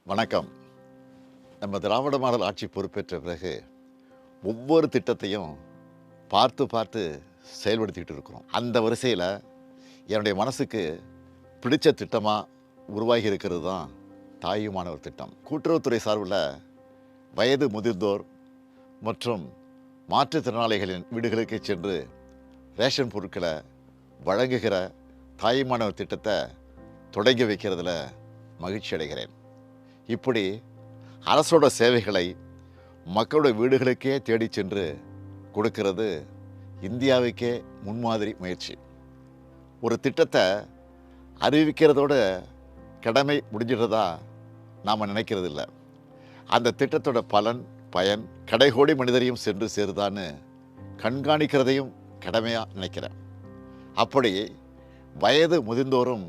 வணக்கம். நம்ம திராவிட மாடல் ஆட்சி பொறுப்பேற்ற பிறகு ஒவ்வொரு திட்டத்தையும் பார்த்து பார்த்து செயல்படுத்திக்கிட்டு இருக்கிறோம். அந்த வரிசையில் என்னுடைய மனசுக்கு பிடிச்ச திட்டமாக உருவாகி இருக்கிறது தான் தாயுமானவர் திட்டம். கூட்டுறவுத்துறை சார்பில் வயது முதிர்ந்தோர் மற்றும் மாற்றுத்திறனாளிகளின் வீடுகளுக்கு சென்று ரேஷன் பொருட்களை வழங்குகிற தாயுமானவர் திட்டத்தை தொடங்கி வைக்கிறதுல மகிழ்ச்சி அடைகிறேன். இப்படி அரசோட சேவைகளை மக்களோட வீடுகளுக்கே தேடி சென்று கொடுக்கிறது இந்தியாவுக்கே முன்மாதிரி முயற்சி. ஒரு திட்டத்தை அறிவிக்கிறதோட கடமை முடிஞ்சிடுறதா நாம் நினைக்கிறது இல்லை. அந்த திட்டத்தோட பயன் கடைகோடி மனிதரையும் சென்று சேருதான்னு கண்காணிக்கிறதையும் கடமையாக நினைக்கிறேன். அப்படி வயது முதிர்ந்தோரும்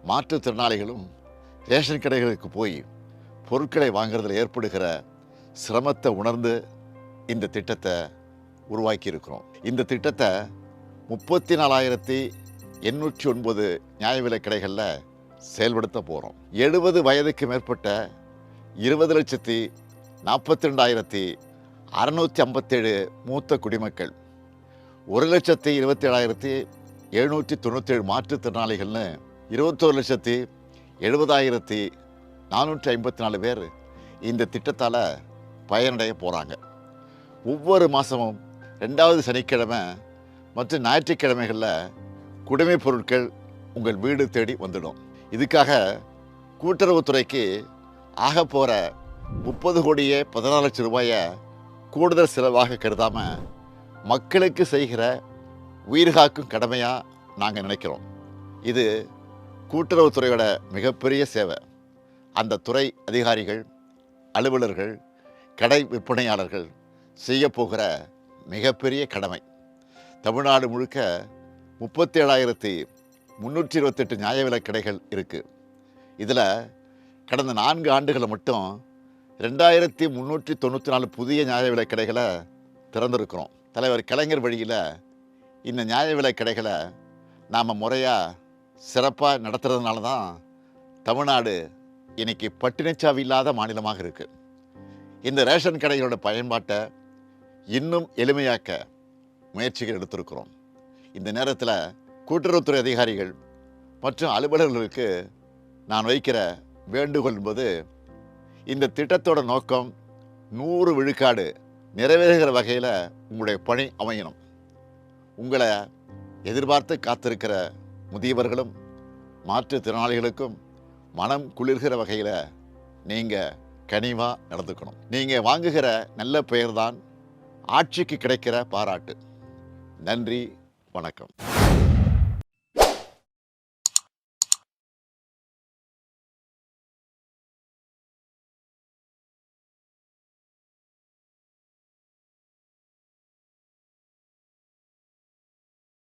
மாற்றுத்திறனாளிகளும் ரேஷன் கடைகளுக்கு போய் பொருட்களை வாங்குறதுல ஏற்படுகிற சிரமத்தை உணர்ந்து இந்த திட்டத்தை உருவாக்கி இருக்கிறோம். இந்த திட்டத்தை 34,809 நியாய விலைக் கடைகளில் செயல்படுத்த போகிறோம். 70 வயதுக்கு மேற்பட்ட 20,42,657 மூத்த குடிமக்கள், 1,27,797 மாற்றுத்திறனாளிகள்னு 21,70,454 பேர் இந்த திட்டத்தால் பயனடைய போகிறாங்க. ஒவ்வொரு மாதமும் 2வது சனிக்கிழமை மற்றும் ஞாயிற்றுக்கிழமைகளில் குடிமைப் பொருட்கள் உங்கள் வீடு தேடி வந்துடும். இதுக்காக கூட்டுறவுத்துறைக்கு ஆக போகிற 30,14,00,000 ரூபாயை கூடுதல் செலவாக கருதாமல் மக்களுக்கு செய்கிற உயிர்காக்கும் கடமையாக நாங்கள் நினைக்கிறோம். இது கூட்டுறவுத்துறையோட மிகப்பெரிய சேவை. அந்த துறை அதிகாரிகள், அலுவலர்கள், கடை விற்பனையாளர்கள் செய்ய போகிற மிகப்பெரிய கடமை. தமிழ்நாடு முழுக்க 37,328 நியாய விலைக் கடைகள் இருக்குது. இதில் கடந்த 4 ஆண்டுகளில் மட்டும் 2,394 புதிய நியாய விலைக் கடைகளை திறந்திருக்கிறோம். தலைவர் கலைஞர் வழியில் இந்த நியாய விலைக் கடைகளை நாம் முறையாக சிறப்பாக நடத்துறதுனால தான் தமிழ்நாடு இன்னைக்கு பட்டினிச்சாவி இல்லாத மாநிலமாக இருக்குது. இந்த ரேஷன் கடைகளோட பயன்பாட்டை இன்னும் எளிமையாக்க முயற்சிகள் எடுத்திருக்கிறோம். இந்த நேரத்தில் கூட்டுறவுத்துறை அதிகாரிகள் மற்றும் அலுவலர்களுக்கு நான் வைக்கிற வேண்டுகோள் என்பது, இந்த திட்டத்தோட நோக்கம் 100 விழுக்காடு நிறைவேறுகிற வகையில் உங்களுடைய பணி அமையணும். உங்களை எதிர்பார்த்து காத்திருக்கிற முதியவர்களும் மாற்றுத்திறனாளிகளுக்கும் மனம் குளிர்கிற வகையில் நீங்கள் கனிவாக நடந்துக்கணும். நீங்கள் வாங்குகிற நல்ல பெயர்தான் ஆட்சிக்கு கிடைக்கிற பாராட்டு. நன்றி, வணக்கம்.